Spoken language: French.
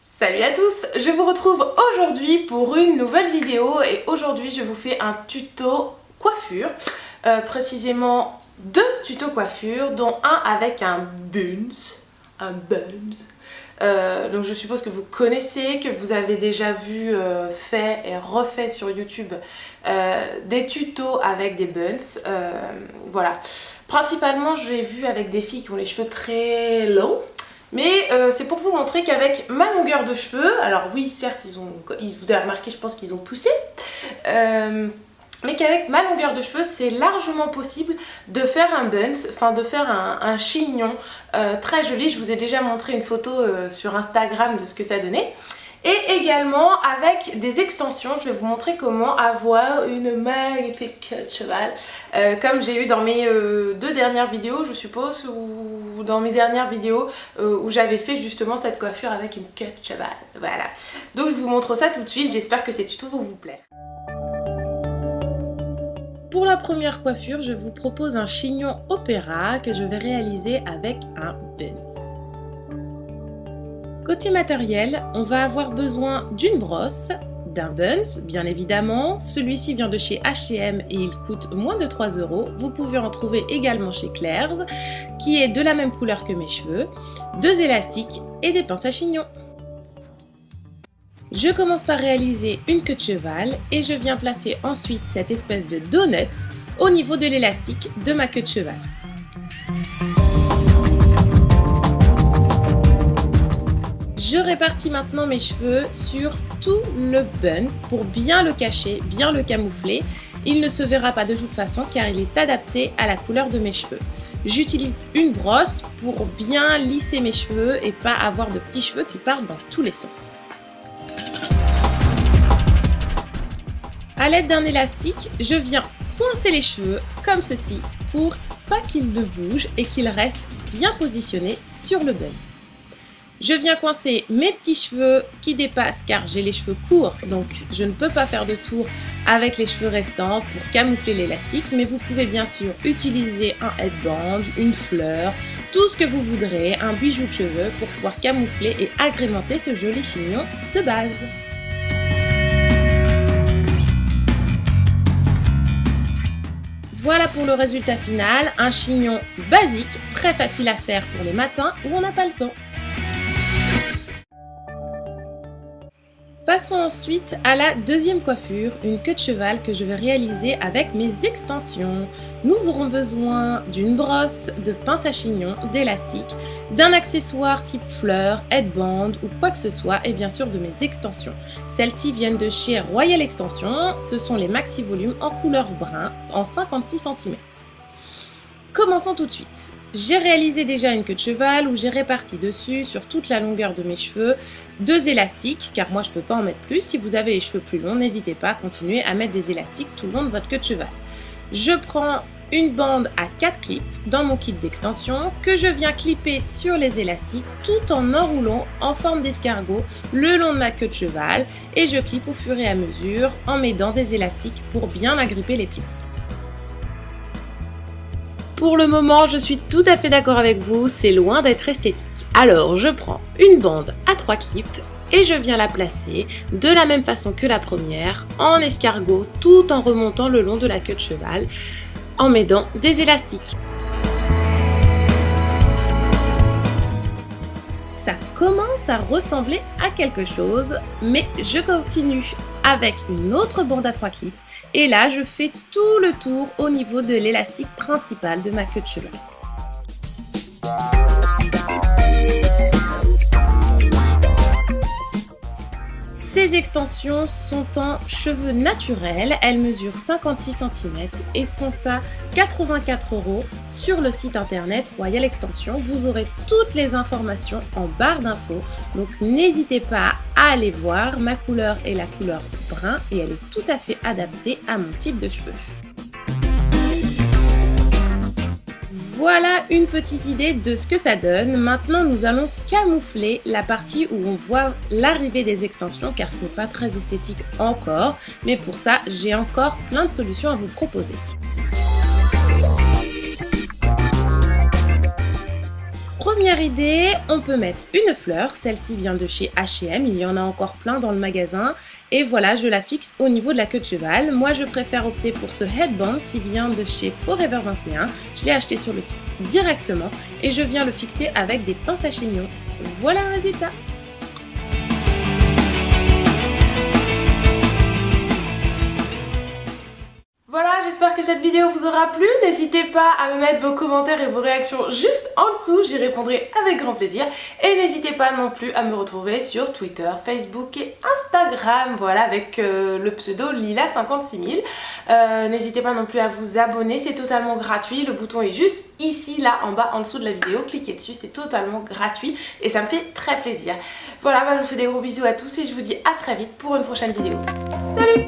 Salut à tous, je vous retrouve aujourd'hui pour une nouvelle vidéo et aujourd'hui je vous fais un tuto coiffure, précisément 2 tutos coiffure dont un avec un buns. Donc je suppose que vous connaissez, que vous avez déjà vu fait et refait sur YouTube des tutos avec des buns, voilà. Principalement je l'ai vu avec des filles qui ont les cheveux très longs. Mais c'est pour vous montrer qu'avec ma longueur de cheveux, alors oui certes vous avez remarqué je pense qu'ils ont poussé, mais qu'avec ma longueur de cheveux c'est largement possible de faire un buns, enfin de faire un chignon très joli. Je vous ai déjà montré une photo sur Instagram de ce que ça donnait. Et également avec des extensions, je vais vous montrer comment avoir une magnifique queue de cheval, comme j'ai eu dans mes 2 dernières vidéos je suppose, ou dans mes dernières vidéos où j'avais fait justement cette coiffure avec une queue de cheval, voilà. Donc je vous montre ça tout de suite, j'espère que ces tutos vont vous plaire. Pour la première coiffure, je vous propose un chignon opéra que je vais réaliser avec un buns. Côté matériel, on va avoir besoin d'une brosse, d'un buns, bien évidemment. Celui-ci vient de chez H&M et il coûte moins de 3 €. Vous pouvez en trouver également chez Claire's, qui est de la même couleur que mes cheveux, 2 élastiques et des pinces à chignon. Je commence par réaliser une queue de cheval et je viens placer ensuite cette espèce de donut au niveau de l'élastique de ma queue de cheval. Je répartis maintenant mes cheveux sur tout le bun pour bien le cacher, bien le camoufler. Il ne se verra pas de toute façon car il est adapté à la couleur de mes cheveux. J'utilise une brosse pour bien lisser mes cheveux et pas avoir de petits cheveux qui partent dans tous les sens. A l'aide d'un élastique, je viens coincer les cheveux comme ceci pour pas qu'ils ne bougent et qu'ils restent bien positionnés sur le bun. Je viens coincer mes petits cheveux qui dépassent car j'ai les cheveux courts, donc je ne peux pas faire de tour avec les cheveux restants pour camoufler l'élastique, mais vous pouvez bien sûr utiliser un headband, une fleur, tout ce que vous voudrez, un bijou de cheveux pour pouvoir camoufler et agrémenter ce joli chignon de base. Voilà pour le résultat final, un chignon basique, très facile à faire pour les matins où on n'a pas le temps. Passons ensuite à la deuxième coiffure, une queue de cheval que je vais réaliser avec mes extensions. Nous aurons besoin d'une brosse, de pince à chignon, d'élastique, d'un accessoire type fleur, headband ou quoi que ce soit et bien sûr de mes extensions. Celles-ci viennent de chez Royal Extension, ce sont les maxi volumes en couleur brun en 56 cm. Commençons tout de suite. J'ai réalisé déjà une queue de cheval où j'ai réparti dessus sur toute la longueur de mes cheveux 2 élastiques, car moi je ne peux pas en mettre plus. Si vous avez les cheveux plus longs, n'hésitez pas à continuer à mettre des élastiques tout le long de votre queue de cheval. Je prends une bande à 4 clips dans mon kit d'extension que je viens clipper sur les élastiques tout en enroulant en forme d'escargot le long de ma queue de cheval et je clippe au fur et à mesure en m'aidant des élastiques pour bien agripper les plis. Pour le moment, je suis tout à fait d'accord avec vous, c'est loin d'être esthétique. Alors, je prends une bande à 3 clips et je viens la placer de la même façon que la première, en escargot, tout en remontant le long de la queue de cheval, en m'aidant des élastiques. Ça commence à ressembler à quelque chose, mais je continue avec une autre bande à 3 clips et là je fais tout le tour au niveau de l'élastique principal de ma queue de cheval. Ces extensions sont en cheveux naturels, elles mesurent 56 cm et sont à 84 € sur le site internet Royal Extension. Vous aurez toutes les informations en barre d'infos, donc n'hésitez pas à aller voir. Ma couleur est la couleur brun et elle est tout à fait adaptée à mon type de cheveux. Voilà une petite idée de ce que ça donne. Maintenant, nous allons camoufler la partie où on voit l'arrivée des extensions car ce n'est pas très esthétique encore. Mais pour ça, j'ai encore plein de solutions à vous proposer. Première idée, on peut mettre une fleur, celle-ci vient de chez H&M, il y en a encore plein dans le magasin et voilà, je la fixe au niveau de la queue de cheval. Moi je préfère opter pour ce headband qui vient de chez Forever 21, je l'ai acheté sur le site directement et je viens le fixer avec des pinces à chignon. Voilà le résultat. Voilà, j'espère que cette vidéo vous aura plu. N'hésitez pas à me mettre vos commentaires et vos réactions juste en dessous, j'y répondrai avec grand plaisir. Et n'hésitez pas non plus à me retrouver sur Twitter, Facebook et Instagram, voilà, avec le pseudo Lila56000. N'hésitez pas non plus à vous abonner, c'est totalement gratuit. Le bouton est juste ici, là, en bas, en dessous de la vidéo. Cliquez dessus, c'est totalement gratuit et ça me fait très plaisir. Voilà, je vous fais des gros bisous à tous et je vous dis à très vite pour une prochaine vidéo. Salut!